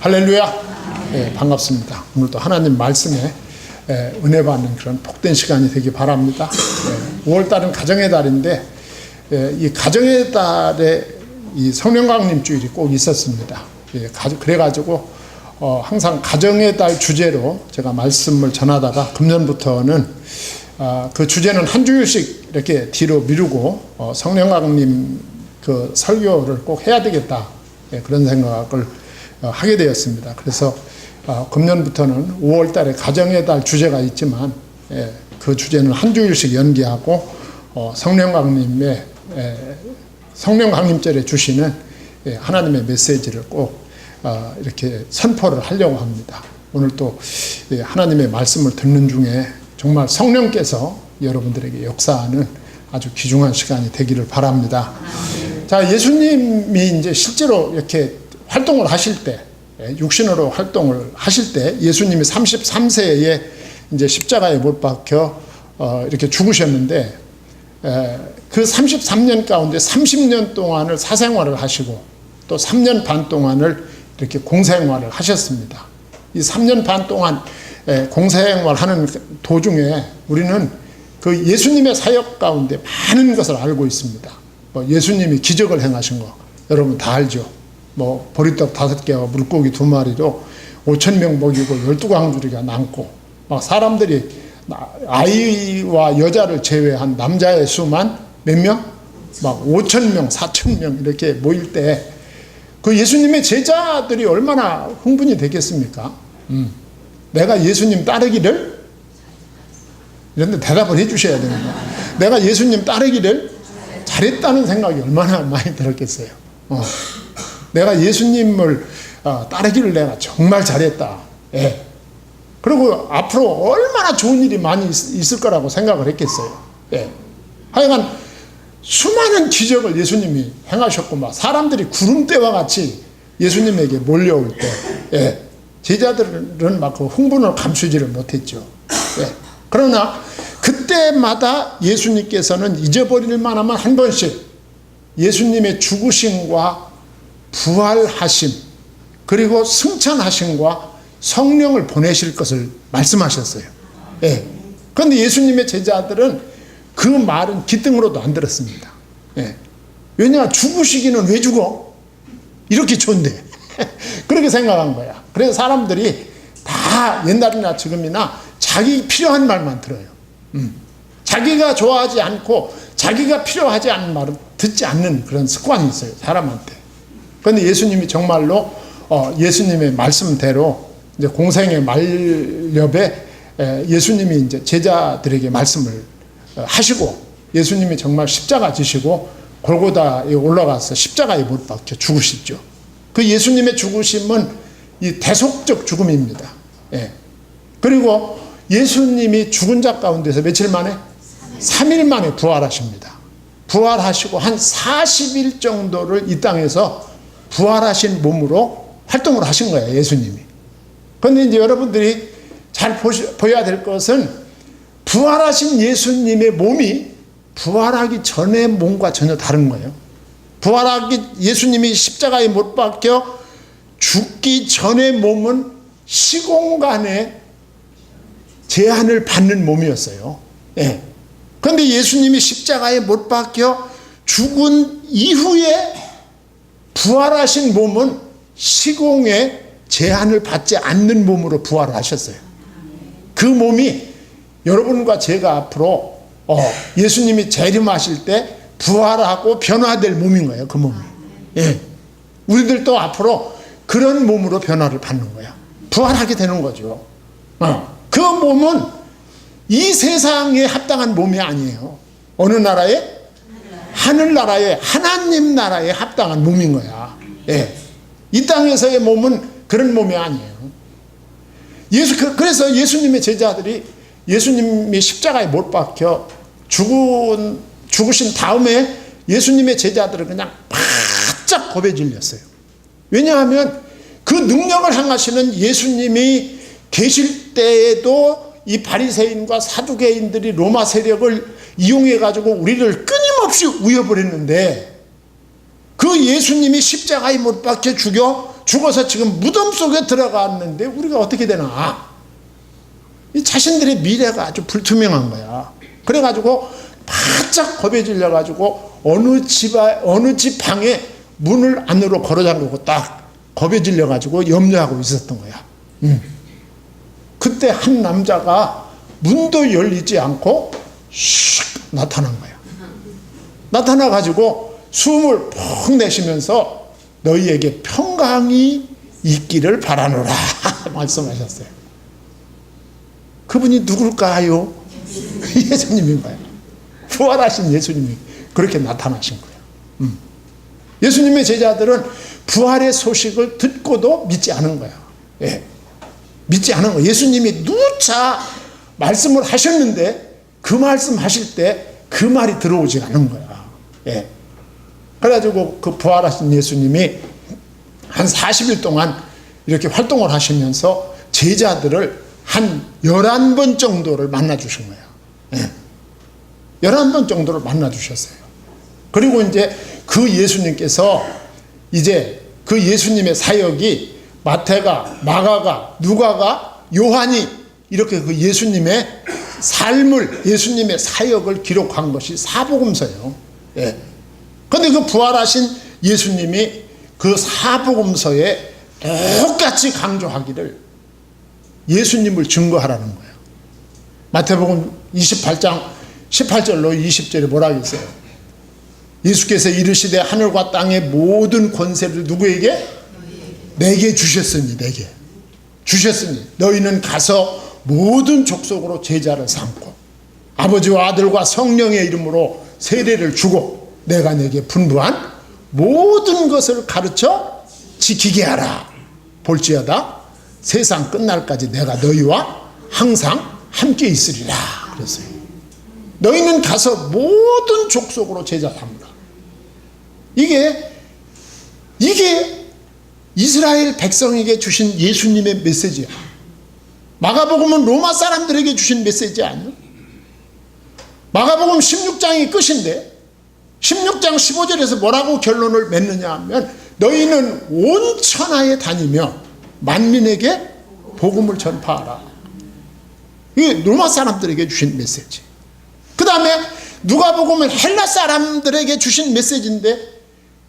할렐루야. 예, 반갑습니다. 오늘도 하나님 말씀에 은혜 받는 그런 복된 시간이 되기 바랍니다. 5월달은 가정의 달인데 이 가정의 달에 이 성령강림 주일이 꼭 있었습니다. 그래가지고 항상 가정의 달 주제로 제가 말씀을 전하다가 금년부터는 그 주제는 한 주일씩 이렇게 뒤로 미루고 성령강림 그 설교를 꼭 해야 되겠다, 그런 생각을 하게 되었습니다. 그래서 금년부터는 5월 달에 가정의 달 주제가 있지만 그 주제는 한 주일씩 연기하고 성령강림의 성령강림절에 주시는 하나님의 메시지를 꼭 이렇게 선포를 하려고 합니다. 오늘 또 하나님의 말씀을 듣는 중에 정말 성령께서 여러분들에게 역사하는 아주 귀중한 시간이 되기를 바랍니다. 자, 예수님이 이제 실제로 이렇게 활동을 하실 때, 육신으로 활동을 하실 때 예수님이 33세에 이제 십자가에 못 박혀 이렇게 죽으셨는데, 그 33년 가운데 30년 동안을 사생활을 하시고 또 3년 반 동안을 이렇게 공생활을 하셨습니다. 이 3년 반 동안 공생활 하는 도중에 우리는 그 예수님의 사역 가운데 많은 것을 알고 있습니다. 예수님이 기적을 행하신 거 여러분 다 알죠. 보리떡 5개와 물고기 2마리로 5,000명 먹이고 12광주리가 남고, 막 사람들이 아이와 여자를 제외한 남자의 수만 몇 명? 막 5,000명, 4,000명 이렇게 모일 때 그 예수님의 제자들이 얼마나 흥분이 되겠습니까? 내가 예수님 따르기를? 이런데 대답을 해주셔야 됩니다. 내가 예수님 따르기를 잘했다는 생각이 얼마나 많이 들었겠어요. 내가 예수님을 따르기를 내가 정말 잘했다. 그리고 앞으로 얼마나 좋은 일이 많이 있을 거라고 생각을 했겠어요. 하여간 수많은 기적을 예수님이 행하셨고, 막 사람들이 구름대와 같이 예수님에게 몰려올 때 제자들은 막 그 흥분을 감추지를 못했죠. 그러나 그때마다 예수님께서는 잊어버릴 만하면 한 번씩 예수님의 죽으심과 부활하심, 그리고 승천하심과 성령을 보내실 것을 말씀하셨어요. 그런데 예수님의 제자들은 그 말은 귀등으로도 안 들었습니다. 왜냐, 죽으시기는 왜 죽어? 이렇게 좋은데. 그렇게 생각한 거야. 그래서 사람들이 다 옛날이나 지금이나 자기 필요한 말만 들어요. 자기가 좋아하지 않고 자기가 필요하지 않은 말은 듣지 않는 그런 습관이 있어요, 사람한테. 그런데 예수님이 정말로 예수님의 말씀대로 이제 공생의 말렵에 예수님이 이제 제자들에게 말씀을 하시고, 예수님이 정말 십자가 지시고 골고다에 올라가서 십자가에 못 박혀 죽으시죠. 그 예수님의 죽으심은 이 대속적 죽음입니다. 그리고 예수님이 죽은 자 가운데서 며칠 만에? 3일 만에 부활하십니다. 부활하시고 한 40일 정도를 이 땅에서 부활하신 몸으로 활동을 하신 거예요, 예수님이. 그런데 이제 여러분들이 잘 보여야 될 것은 부활하신 예수님의 몸이 부활하기 전의 몸과 전혀 다른 거예요. 예수님이 십자가에 못 박혀 죽기 전의 몸은 시공간의 제한을 받는 몸이었어요. 그런데 예수님이 십자가에 못 박혀 죽은 이후에 부활하신 몸은 시공의 제한을 받지 않는 몸으로 부활을 하셨어요. 그 몸이 여러분과 제가 앞으로 예수님이 재림하실 때 부활하고 변화될 몸인 거예요, 그 몸이. 우리들도 앞으로 그런 몸으로 변화를 받는 거야. 부활하게 되는 거죠. 그 몸은 이 세상에 합당한 몸이 아니에요. 어느 나라에? 하늘나라에, 하나님 나라에 합당한 몸인 거야. 이 땅에서의 몸은 그런 몸이 아니에요. 그래서 예수님의 제자들이 예수님이 십자가에 못 박혀 죽으신 다음에 예수님의 제자들은 그냥 바짝 겁에 질렸어요. 왜냐하면 그 능력을 행하시는 예수님이 계실 때에도 이 바리새인과 사두개인들이 로마 세력을 이용해 가지고 우리를 끊임없이 우여버렸는데, 그 예수님이 십자가에 못 박혀 죽어서 지금 무덤 속에 들어갔는데 우리가 어떻게 되나? 이 자신들의 미래가 아주 불투명한 거야. 그래가지고 바짝 겁에 질려가지고 어느 집 방에 문을 안으로 걸어 잠그고 딱 겁에 질려가지고 염려하고 있었던 거야. 그때 한 남자가 문도 열리지 않고 슉 나타난 거야. 나타나가지고 숨을 푹 내쉬면서 너희에게 평강이 있기를 바라노라 말씀하셨어요. 그분이 누굴까요? 예수님인 거예요. 부활하신 예수님이 그렇게 나타나신 거예요. 예수님의 제자들은 부활의 소식을 듣고도 믿지 않은 거야. 예. 믿지 않은 거야. 예수님이 누차 말씀을 하셨는데 그 말씀 하실 때 그 말이 들어오지 않은 거야. 예. 그래가지고 그 부활하신 예수님이 한 40일 동안 이렇게 활동을 하시면서 제자들을 한 11번 정도를 만나 주신 거예요. 예. 11번 정도를 만나 주셨어요. 그리고 이제 그 예수님께서 이제 그 예수님의 사역이 마태가, 마가가, 누가가, 요한이 이렇게 그 예수님의 삶을, 예수님의 사역을 기록한 것이 사복음서예요. 예. 근데 그 부활하신 예수님이 그 사복음서에 똑같이 강조하기를 예수님을 증거하라는 거예요. 마태복음 28장 18절로 20절에 뭐라 했어요? 예수께서 이르시되 하늘과 땅의 모든 권세를 누구에게? 내게 주셨으니, 내게 주셨으니 너희는 가서 모든 족속으로 제자를 삼고 아버지와 아들과 성령의 이름으로 세례를 주고 내가 내게 분부한 모든 것을 가르쳐 지키게 하라. 볼지어다 세상 끝날까지 내가 너희와 항상 함께 있으리라 그랬어요. 너희는 가서 모든 족속으로 제자 삼으라. 이게 이스라엘 백성에게 주신 예수님의 메시지야. 마가복음은 로마 사람들에게 주신 메시지 아니야? 마가복음 16장이 끝인데 16장 15절에서 뭐라고 결론을 맺느냐 하면 너희는 온 천하에 다니며 만민에게 복음을 전파하라. 이게 로마 사람들에게 주신 메시지. 그 다음에 누가복음은 헬라 사람들에게 주신 메시지인데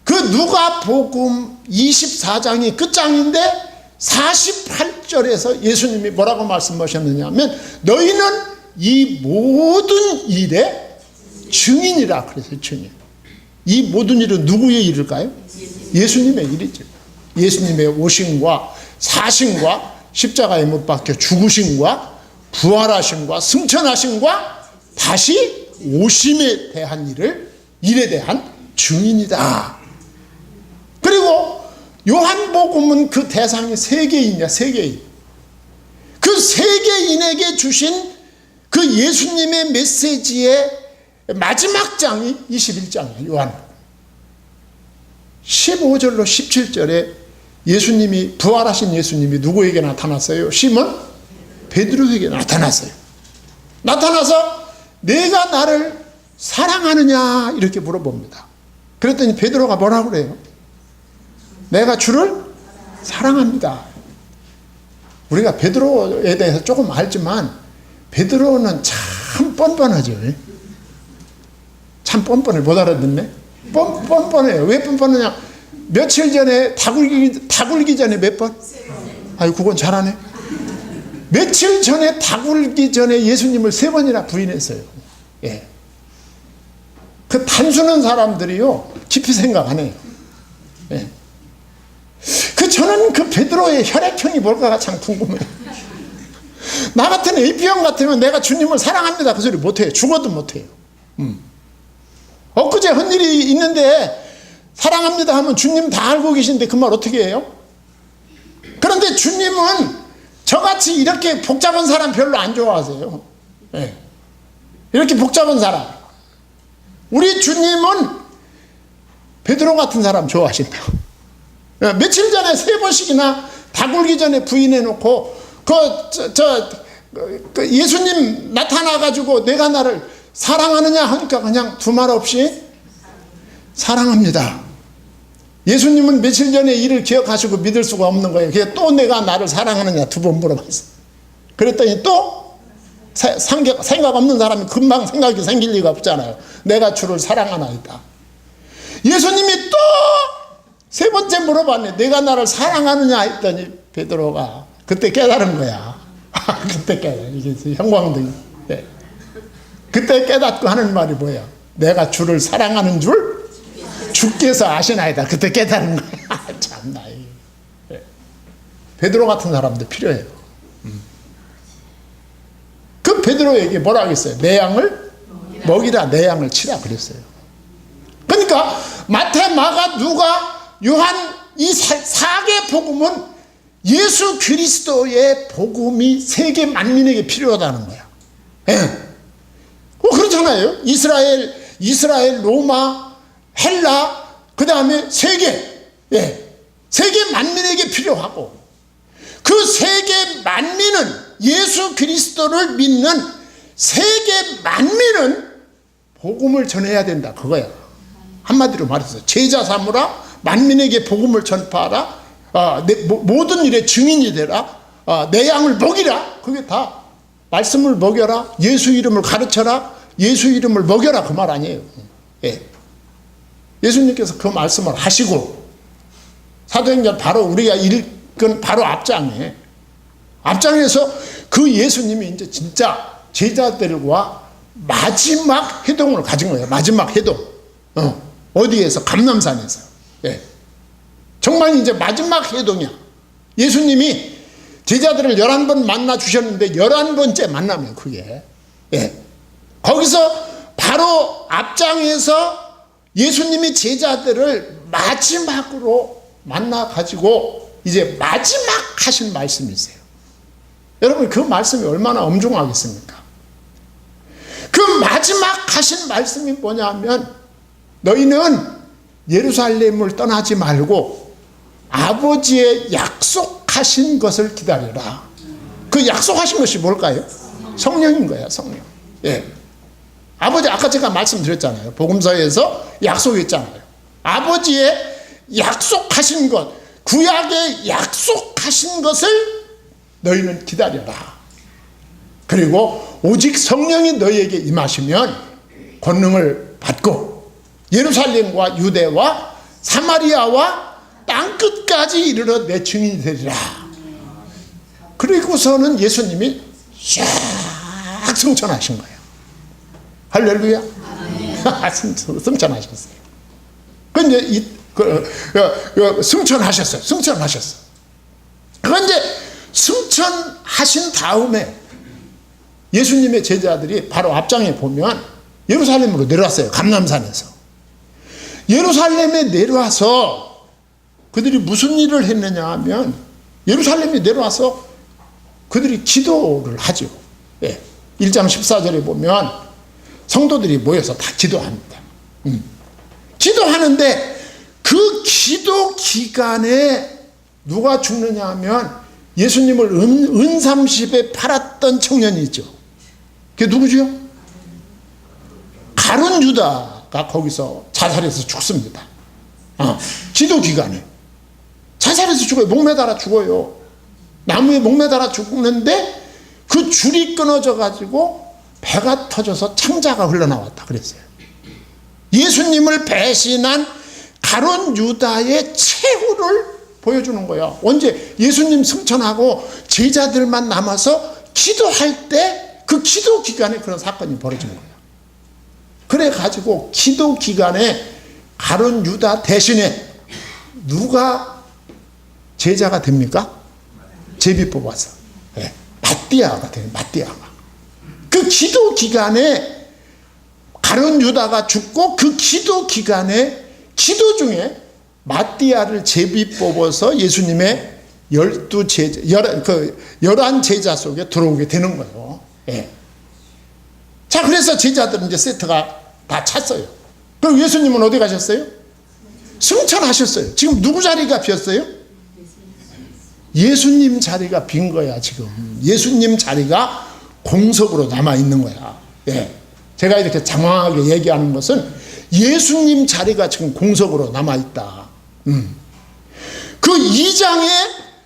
그 누가복음 24장이 끝장인데 48절에서 예수님이 뭐라고 말씀하셨느냐 하면 너희는 이 모든 일의 증인이라 그랬어요. 증인. 이 모든 일은 누구의 일일까요? 예수님의 일이죠. 예수님의 오심과 사심과 십자가에 못 박혀 죽으심과 부활하심과 승천하심과 다시 오심에 대한 일에 대한 증인이다. 그리고 요한복음은 그 대상이 세계인이야. 세계인. 그 세계인에게 주신 그 예수님의 메시지의 마지막 장이 21장이에요. 요한 15절로 17절에 예수님이 부활하신 예수님이 누구에게 나타났어요? 시몬 베드로에게 나타났어요. 나타나서 내가 나를 사랑하느냐 이렇게 물어봅니다. 그랬더니 베드로가 뭐라고 그래요? 내가 주를 사랑합니다. 우리가 베드로에 대해서 조금 알지만 베드로는 참 뻔뻔하죠. 참 뻔뻔해. 못 알아듣네. 뻔뻔해요. 왜 뻔뻔하냐? 며칠 전에 다 굴기 전에 몇 번? 아유, 그건 잘하네. 며칠 전에 다 굴기 전에 예수님을 3번이나 부인했어요. 예. 그 단순한 사람들이요 깊이 생각 안 해요. 예. 저는 그 베드로의 혈액형이 뭘까가 참 궁금해요. 나 같은 AP형 같으면 내가 주님을 사랑합니다 그 소리 못해요. 죽어도 못해요. 엊그제 한 일이 있는데 사랑합니다 하면 주님 다 알고 계신데 그 말 어떻게 해요? 그런데 주님은 저같이 이렇게 복잡한 사람 별로 안 좋아하세요. 네. 이렇게 복잡한 사람. 우리 주님은 베드로 같은 사람 좋아하신다. 며칠 전에 3번씩이나 다 굴기 전에 부인해놓고 예수님 나타나가지고 내가 나를 사랑하느냐 하니까 그냥 두말 없이 사랑합니다. 예수님은 며칠 전에 일을 기억하시고 믿을 수가 없는 거예요. 그래서 또 내가 나를 사랑하느냐 2번 물어봤어요. 그랬더니 또 생각 없는 사람이 금방 생각이 생길 리가 없잖아요. 내가 주를 사랑하나이다. 예수님이 또 3번째 물어봤네. 내가 나를 사랑하느냐 했더니 베드로가 그때 깨달은 거야. 그때 깨달아. 이게 형광등이. 네. 그때 깨닫고 하는 말이 뭐야? 내가 주를 사랑하는 줄 주께서 아시나이다. 그때 깨달은 거야. 참나. 네. 베드로 같은 사람도 필요해요. 그 베드로에게 뭐라 하겠어요? 내 양을 먹이라, 내 양을 치라 그랬어요. 그러니까 마태, 마가, 누가, 요한 이 4개 복음은 예수 그리스도의 복음이 세계 만민에게 필요하다는 거야. 예. 그렇잖아요. 이스라엘, 로마, 헬라, 그 다음에 세계, 예. 세계 만민에게 필요하고, 그 세계 만민은 예수 그리스도를 믿는 세계 만민은 복음을 전해야 된다. 그거야. 한마디로 말해서 제자 삼으라, 만민에게 복음을 전파하라, 모든 일에 증인이 되라, 내 양을 먹이라. 그게 다 말씀을 먹여라, 예수 이름을 가르쳐라, 예수 이름을 먹여라 그 말 아니에요. 예. 예수님께서 그 말씀을 하시고 사도행전 바로 우리가 읽은 바로 앞장에서 그 예수님이 이제 진짜 제자들과 마지막 회동을 가진 거예요. 마지막 회동. 어디에서? 감람산에서. 예. 정말 이제 마지막 회동이야. 예수님이 제자들을 11번 만나 주셨는데 11번째 만나면 그게. 예. 거기서 바로 앞장에서 예수님이 제자들을 마지막으로 만나 가지고 이제 마지막 하신 말씀이 있어요. 여러분 그 말씀이 얼마나 엄중하겠습니까? 그 마지막 하신 말씀이 뭐냐면 너희는 예루살렘을 떠나지 말고 아버지의 약속하신 것을 기다려라. 그 약속하신 것이 뭘까요? 성령인 거야, 성령. 예. 아버지, 아까 제가 말씀드렸잖아요. 복음서에서 약속했잖아요. 아버지의 약속하신 것, 구약의 약속하신 것을 너희는 기다려라. 그리고 오직 성령이 너희에게 임하시면 권능을 받고 예루살렘과 유대와 사마리아와 땅끝까지 이르러 내 증인이 되리라. 그리고서는 예수님이 쫙 승천하신 거예요. 할렐루야. 승천하셨어요. 근데 승천하셨어요. 그런데 승천하신 다음에 예수님의 제자들이 바로 앞장에 보면 예루살렘으로 내려왔어요. 감람산에서. 예루살렘에 내려와서 그들이 무슨 일을 했느냐 하면 예루살렘에 내려와서 그들이 기도를 하죠. 예. 1장 14절에 보면 성도들이 모여서 다 기도합니다. 기도하는데 그 기도 기간에 누가 죽느냐 하면 예수님을 은삼십에 팔았던 청년이 있죠. 그게 누구죠? 가룟 유다가 거기서 자살해서 죽습니다. 기도 기간에 자살해서 죽어요. 목매달아 죽어요. 나무에 목매달아 죽는데 그 줄이 끊어져 가지고 배가 터져서 창자가 흘러나왔다 그랬어요. 예수님을 배신한 가룟 유다의 최후를 보여주는 거야. 언제? 예수님 승천하고 제자들만 남아서 기도할 때 그 기도 기간에 그런 사건이 벌어지는 거야. 그래 가지고 기도 기간에 가룟 유다 대신에 누가 제자가 됩니까? 제비 뽑아서. 네. 마띠아가 돼요. 마띠아가. 그 기도 기간에 가룟 유다가 죽고 그 기도 기간에 기도 중에 마띠아를 제비 뽑아서 예수님의 11 제자 속에 들어오게 되는 거예요. 예. 자, 그래서 제자들은 이제 세트가 다 찼어요. 그럼 예수님은 어디 가셨어요? 승천하셨어요. 지금 누구 자리가 비었어요? 예수님 자리가 빈 거야, 지금. 예수님 자리가 공석으로 남아있는 거야. 예. 제가 이렇게 장황하게 얘기하는 것은 예수님 자리가 지금 공석으로 남아있다. 그 2장의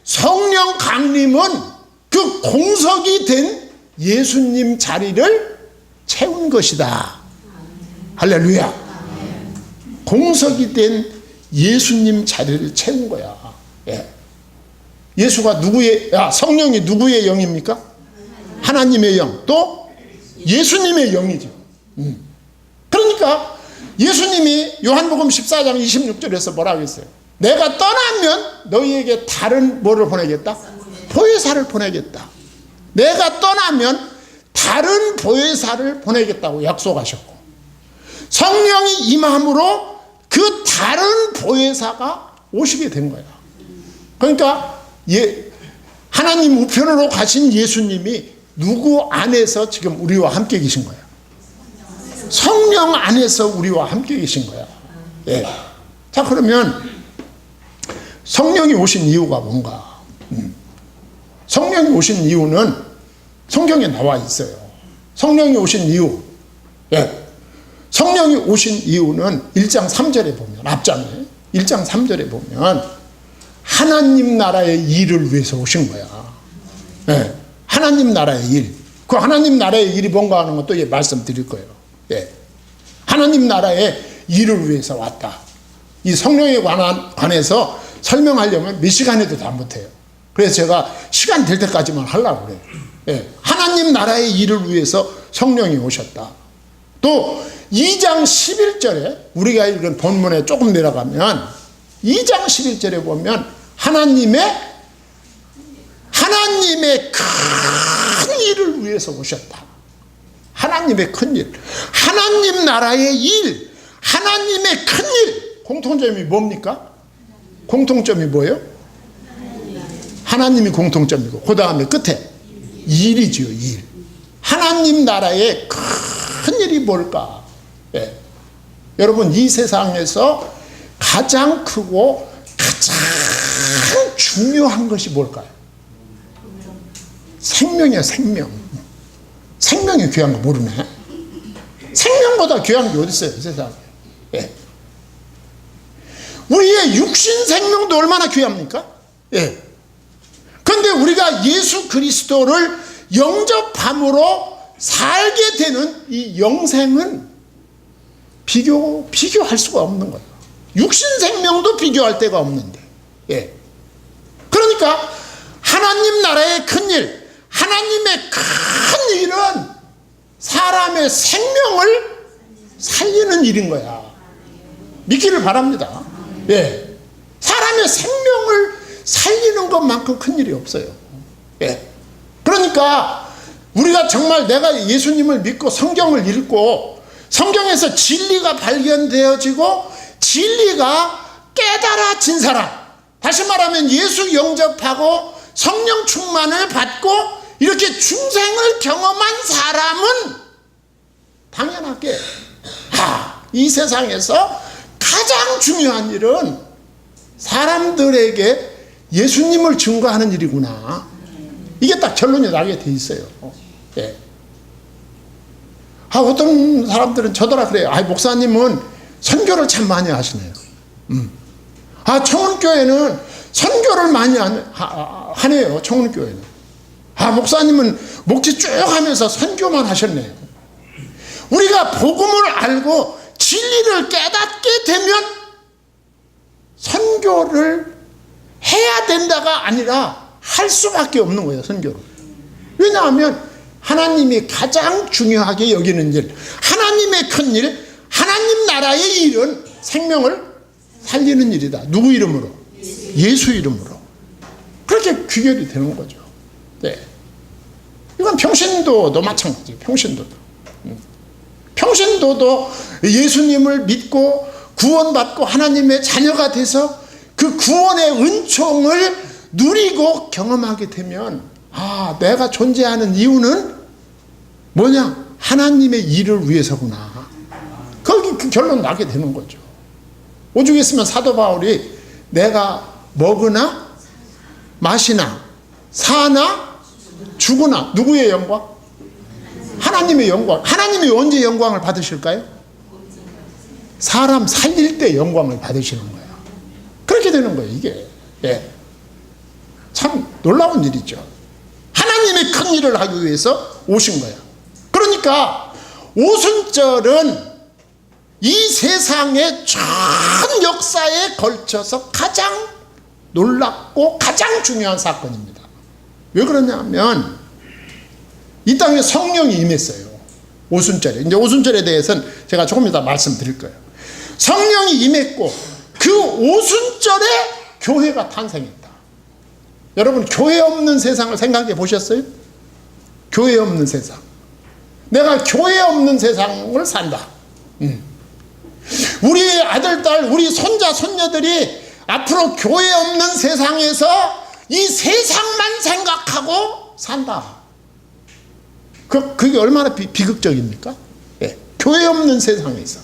성령 강림은 그 공석이 된 예수님 자리를 채운 것이다. 할렐루야. 공석이 된 예수님 자리를 채운 거야. 예. 예수가 누구의, 성령이 누구의 영입니까? 하나님의 영, 또 예수님의 영이죠. 그러니까 예수님이 요한복음 14장 26절에서 뭐라고 했어요? 내가 떠나면 너희에게 다른 뭐를 보내겠다? 보혜사를 보내겠다. 내가 떠나면 다른 보혜사를 보내겠다고 약속하셨고, 성령이 임함으로 그 다른 보혜사가 오시게 된 거야. 그러니까 하나님 우편으로 가신 예수님이 누구 안에서 지금 우리와 함께 계신 거야? 성령 안에서 우리와 함께 계신 거야. 예. 자, 그러면 성령이 오신 이유가 뭔가? 성령이 오신 이유는 성경에 나와 있어요. 성령이 오신 이유. 예. 성령이 오신 이유는 1장 3절에 보면, 앞장에 1장 3절에 보면 하나님 나라의 일을 위해서 오신 거야. 예. 하나님 나라의 일. 그 하나님 나라의 일이 뭔가 하는 것도 말씀드릴 거예요. 예. 하나님 나라의 일을 위해서 왔다. 이 성령에 관해서 설명하려면 몇 시간에도 다 못해요. 그래서 제가 시간 될 때까지만 하려고 그래요. 예. 하나님 나라의 일을 위해서 성령이 오셨다. 또 2장 11절에 우리가 읽은 본문에 조금 내려가면 2장 11절에 보면 하나님의 큰 일을 위해서 오셨다. 하나님의 큰 일, 하나님 나라의 일, 하나님의 큰 일. 공통점이 뭡니까? 공통점이 뭐예요? 하나님이 공통점이고, 그 다음에 끝에 일이지요. 일. 하나님 나라의 큰 일이 뭘까? 예. 여러분, 이 세상에서 가장 크고 가장 중요한 것이 뭘까요? 생명이야, 생명. 생명이 귀한 거 모르네. 생명보다 귀한 게 어디 있어요, 세상에. 예. 우리의 육신 생명도 얼마나 귀합니까? 예. 그런데 우리가 예수 그리스도를 영접함으로 살게 되는 이 영생은 비교할 수가 없는 거예요. 육신 생명도 비교할 데가 없는데. 예. 그러니까 하나님 나라의 큰 일, 하나님의 큰 일은 사람의 생명을 살리는 일인 거야. 믿기를 바랍니다. 예. 사람의 생명을 살리는 것만큼 큰 일이 없어요. 예. 그러니까 우리가 정말 내가 예수님을 믿고 성경을 읽고 성경에서 진리가 발견되어지고 진리가 깨달아진 사람, 다시 말하면 예수 영접하고 성령 충만을 받고 이렇게 중생을 경험한 사람은 당연하게 이 세상에서 가장 중요한 일은 사람들에게 예수님을 증거하는 일이구나. 이게 딱 결론이 나게 돼 있어요. 예. 어떤 사람들은 저더라 그래요. 목사님은 선교를 참 많이 하시네요. 청운교회는 선교를 많이 하네요. 청운교회는. 목사님은 목지 쭉 하면서 선교만 하셨네요. 우리가 복음을 알고 진리를 깨닫게 되면 선교를 해야 된다가 아니라 할 수밖에 없는 거예요. 선교를. 왜냐하면 하나님이 가장 중요하게 여기는 일, 하나님의 큰 일, 하나님 나라의 일은 생명을 살리는 일이다. 누구 이름으로? 예수 이름으로. 그렇게 귀결이 되는 거죠. 네. 이건 평신도도 마찬가지예요. 평신도도 예수님을 믿고 구원받고 하나님의 자녀가 돼서 그 구원의 은총을 누리고 경험하게 되면 내가 존재하는 이유는 뭐냐? 하나님의 일을 위해서구나. 거기 그 결론 나게 되는 거죠. 오죽 했으면 사도 바울이 내가 먹으나 마시나 사나 죽으나 누구의 영광? 하나님의 영광. 하나님이 언제 영광을 받으실까요? 사람 살릴 때 영광을 받으시는 거예요. 되는 거예요, 이게. 예. 참 놀라운 일이죠. 하나님의 큰 일을 하기 위해서 오신 거야. 그러니까 오순절은 이 세상의 전 역사에 걸쳐서 가장 놀랍고 가장 중요한 사건입니다. 왜 그러냐면 이 땅에 성령이 임했어요. 오순절에. 이제 오순절에 대해서는 제가 조금 이따 말씀드릴 거예요. 성령이 임했고 그 오순절에 교회가 탄생했다. 여러분, 교회 없는 세상을 생각해 보셨어요? 교회 없는 세상. 내가 교회 없는 세상을 산다. 우리 아들, 딸, 우리 손자, 손녀들이 앞으로 교회 없는 세상에서 이 세상만 생각하고 산다. 그게 얼마나 비극적입니까? 예, 교회 없는 세상에서.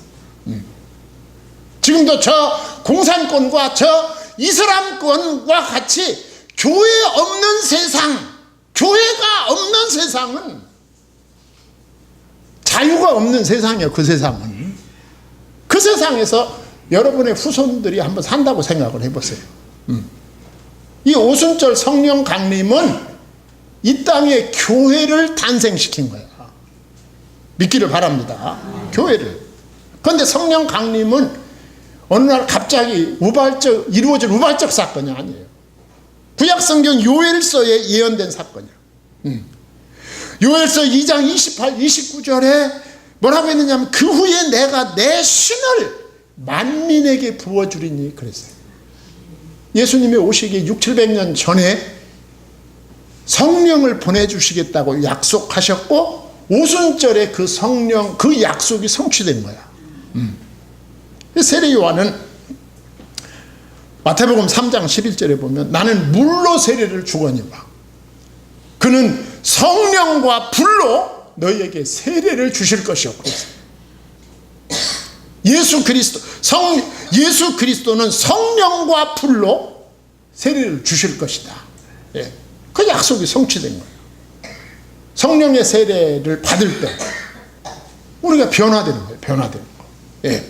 지금도 저 공산권과 저 이슬람권과 같이 교회 없는 세상, 교회가 없는 세상은 자유가 없는 세상이에요. 그 세상은. 그 세상에서 여러분의 후손들이 한번 산다고 생각을 해보세요. 이 오순절 성령 강림은 이 땅에 교회를 탄생시킨 거야. 믿기를 바랍니다. 교회를. 그런데 성령 강림은 어느 날 갑자기 이루어진 우발적 사건이 아니에요. 구약성경 요엘서에 예언된 사건이야. 요엘서 2장 28, 29절에 뭐라고 했느냐면 그 후에 내가 내 신을 만민에게 부어주리니 그랬어요. 예수님이 오시기 600~700년 전에 성령을 보내주시겠다고 약속하셨고 오순절에 그 성령, 그 약속이 성취된 거야. 세례 요한은 마태복음 3장 11절에 보면 나는 물로 세례를 주거니와 그는 성령과 불로 너희에게 세례를 주실 것이요. 예수 그리스도는 성령과 불로 세례를 주실 것이다. 예. 그 약속이 성취된 거예요. 성령의 세례를 받을 때 우리가 변화되는 거예요. 변화되는 거. 예.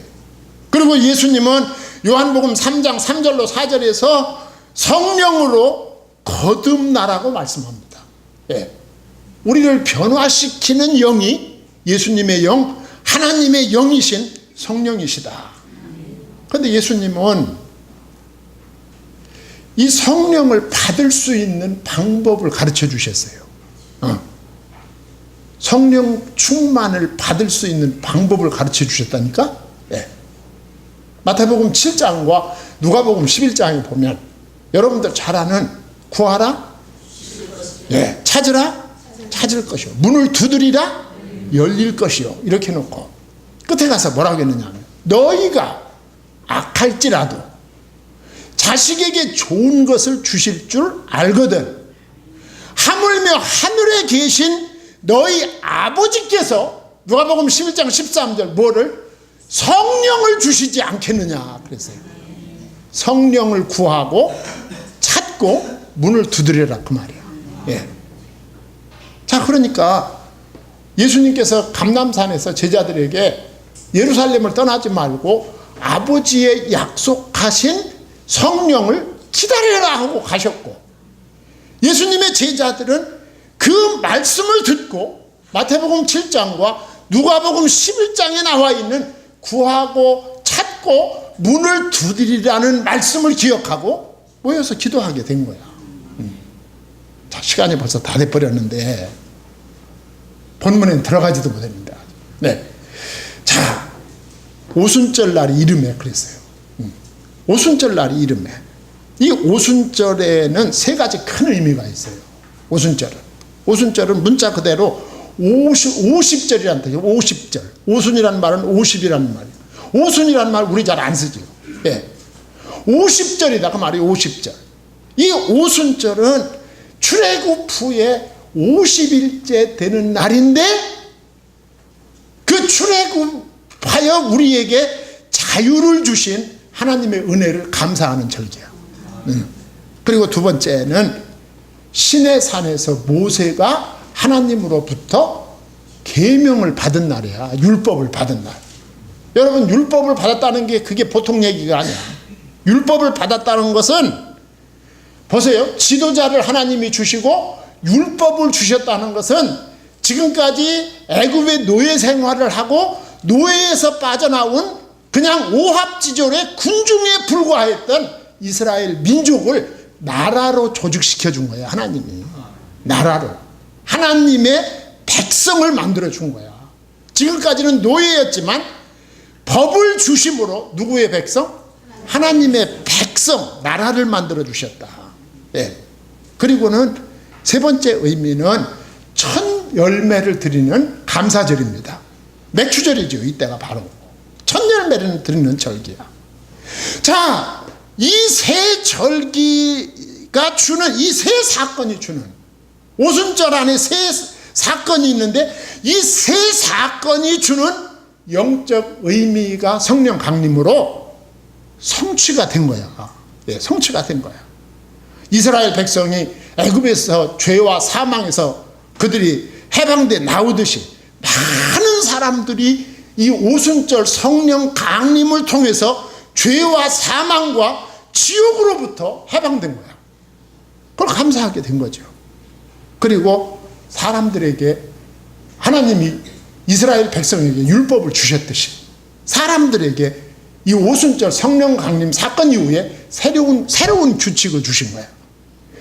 그리고 예수님은 요한복음 3장 3절로 4절에서 성령으로 거듭나라고 말씀합니다. 예. 우리를 변화시키는 영이 예수님의 영, 하나님의 영이신 성령이시다. 그런데 예수님은 이 성령을 받을 수 있는 방법을 가르쳐 주셨어요. 성령 충만을 받을 수 있는 방법을 가르쳐 주셨다니까? 예. 마태복음 7장과 누가복음 11장에 보면 여러분들 잘 아는 구하라, 예, 찾으라, 찾을 것이요. 문을 두드리라, 열릴 것이요. 이렇게 놓고 끝에 가서 뭐라고 했느냐면 너희가 악할지라도 자식에게 좋은 것을 주실 줄 알거든 하물며 하늘에 계신 너희 아버지께서 누가복음 11장 13절 뭐를? 성령을 주시지 않겠느냐 그랬어요. 성령을 구하고 찾고 문을 두드려라 그 말이야. 예. 자, 그러니까 예수님께서 감람산에서 제자들에게 예루살렘을 떠나지 말고 아버지의 약속하신 성령을 기다려라 하고 가셨고 예수님의 제자들은 그 말씀을 듣고 마태복음 7장과 누가복음 11장에 나와 있는 구하고 찾고 문을 두드리라는 말씀을 기억하고 모여서 기도하게 된 거야. 자, 시간이 벌써 다 돼버렸는데 본문에 들어가지도 못했는데. 네. 자, 오순절 날이 이름에 그랬어요. 오순절 날이 이름에. 이 오순절에는 세 가지 큰 의미가 있어요. 오순절은 문자 그대로 50절이라는 뜻이에요. 50절. 오순이라는 말은 50이라는 말이에요. 오순이라는 말 우리 잘 안 쓰죠. 예. 50절이다 그 말이 50절. 이 오순절은 출애굽 후에 50일째 되는 날인데 그 출애굽하여 우리에게 자유를 주신 하나님의 은혜를 감사하는 절기야. 그리고 두 번째는 시내산에서 모세가 하나님으로부터 계명을 받은 날이야. 율법을 받은 날. 여러분, 율법을 받았다는 게 그게 보통 얘기가 아니야. 율법을 받았다는 것은 보세요. 지도자를 하나님이 주시고 율법을 주셨다는 것은 지금까지 애굽의 노예 생활을 하고 노예에서 빠져나온 그냥 오합지졸의 군중에 불과했던 이스라엘 민족을 나라로 조직시켜 준 거예요. 하나님이. 나라로. 하나님의 백성을 만들어 준 거야. 지금까지는 노예였지만 법을 주심으로 누구의 백성? 하나님의 백성, 나라를 만들어 주셨다. 예. 그리고는 세 번째 의미는 첫 열매를 드리는 감사절입니다. 맥추절이죠. 이때가 바로 첫 열매를 드리는 절기야. 자, 이 세 절기가 주는, 이 세 사건이 주는, 오순절 안에 세 사건이 있는데 이 세 사건이 주는 영적 의미가 성령 강림으로 성취가 된 거야. 예, 성취가 된 거야. 이스라엘 백성이 애굽에서 죄와 사망에서 그들이 해방돼 나오듯이 많은 사람들이 이 오순절 성령 강림을 통해서 죄와 사망과 지옥으로부터 해방된 거야. 그걸 감사하게 된 거죠. 그리고 사람들에게 하나님이 이스라엘 백성에게 율법을 주셨듯이 사람들에게 이 오순절 성령 강림 사건 이후에 새로운 규칙을 주신 거야.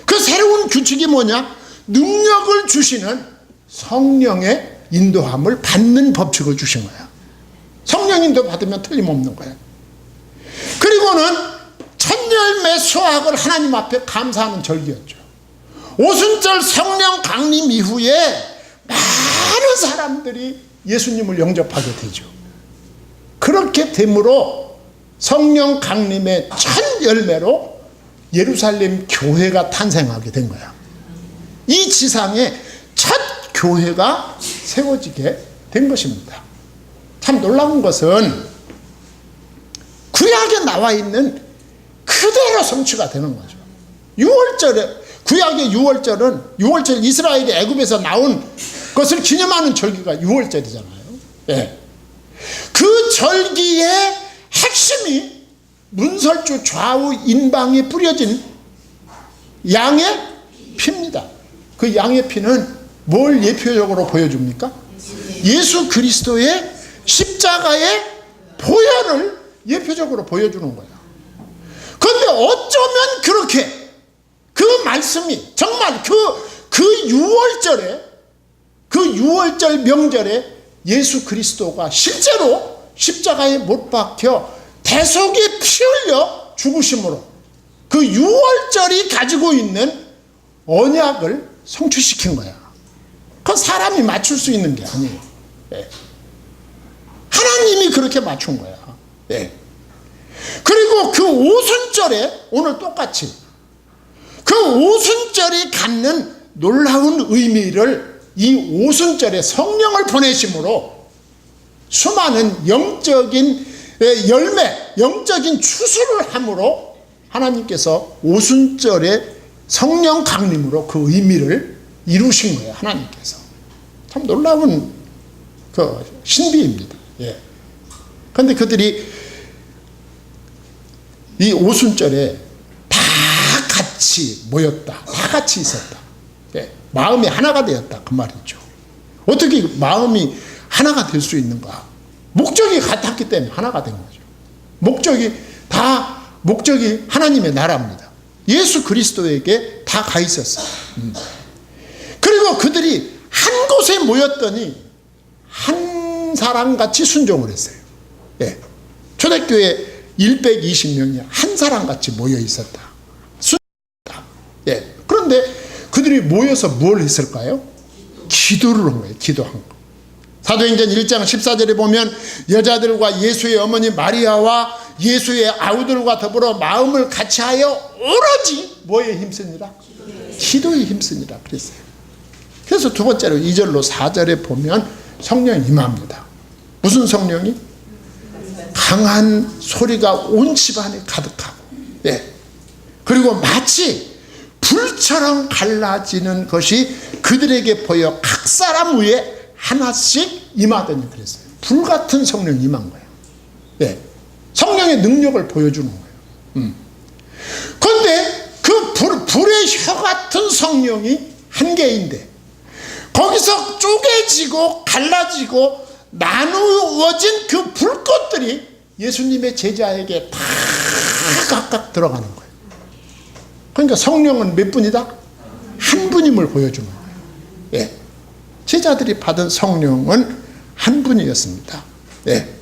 그 새로운 규칙이 뭐냐? 능력을 주시는 성령의 인도함을 받는 법칙을 주신 거야. 성령 인도 받으면 틀림없는 거야. 그리고는 첫 열매 수확을 하나님 앞에 감사하는 절기였죠. 오순절 성령 강림 이후에 많은 사람들이 예수님을 영접하게 되죠. 그렇게 됨으로 성령 강림의 첫 열매로 예루살렘 교회가 탄생하게 된 거야. 이 지상에 첫 교회가 세워지게 된 것입니다. 참 놀라운 것은 구약에 나와 있는 그대로 성취가 되는 거죠. 6월절에, 구약의 6월절 이스라엘이 애굽에서 나온 것을 기념하는 절기가 6월절이잖아요. 예. 그 절기의 핵심이 문설주 좌우 인방에 뿌려진 양의 피입니다. 그 양의 피는 뭘 예표적으로 보여줍니까? 예수 그리스도의 십자가의 보혈을 예표적으로 보여주는 거야. 그런데 어쩌면 그렇게 그 말씀이 정말 그 6월절 명절에 예수 그리스도가 실제로 십자가에 못 박혀 대속에 피 흘려 죽으심으로 그 6월절이 가지고 있는 언약을 성취시킨 거야. 그건 사람이 맞출 수 있는 게 아니에요. 예. 하나님이 그렇게 맞춘 거야. 예. 그리고 그 오순절에 오늘 똑같이 그 오순절이 갖는 놀라운 의미를 이 오순절에 성령을 보내심으로 수많은 영적인 열매, 영적인 추수를 함으로 하나님께서 오순절에 성령 강림으로 그 의미를 이루신 거예요. 하나님께서. 참 놀라운 그 신비입니다. 예. 그런데 그들이 이 오순절에 다 같이 모였다. 다 같이 있었다. 예. 마음이 하나가 되었다. 그 말이죠. 어떻게 마음이 하나가 될 수 있는가? 목적이 같았기 때문에 하나가 된 거죠. 목적이 하나님의 나라입니다. 예수 그리스도에게 다 가 있었어요. 그리고 그들이 한 곳에 모였더니 한 사람같이 순종을 했어요. 예. 초대교회 120명이 한 사람같이 모여 있었다. 순종했다. 예. 그런데 그들이 모여서 뭘 했을까요? 기도를 한 거예요. 기도한 거. 사도행전 1장 14절에 보면 여자들과 예수의 어머니 마리아와 예수의 아우들과 더불어 마음을 같이하여 오로지 뭐에 힘쓰니라? 기도에 힘쓰니라 그랬어요. 그래서 두 번째로 2절로 4절에 보면 성령이 임합니다. 무슨 성령이? 강한 소리가 온 집안에 가득하고, 예. 그리고 마치 불처럼 갈라지는 것이 그들에게 보여 각 사람 위에 하나씩 임하더니 그랬어요. 불같은 성령이 임한 거예요. 예. 성령의 능력을 보여주는 거예요. 그런데 그 불의 혀 같은 성령이 한 개인데 거기서 쪼개지고 갈라지고 나누어진 그 불꽃들이 예수님의 제자에게 다 각각 들어가는 거예요. 그러니까 성령은 몇 분이다? 한 분임을 보여주는 거예요. 예. 제자들이 받은 성령은 한 분이었습니다. 예.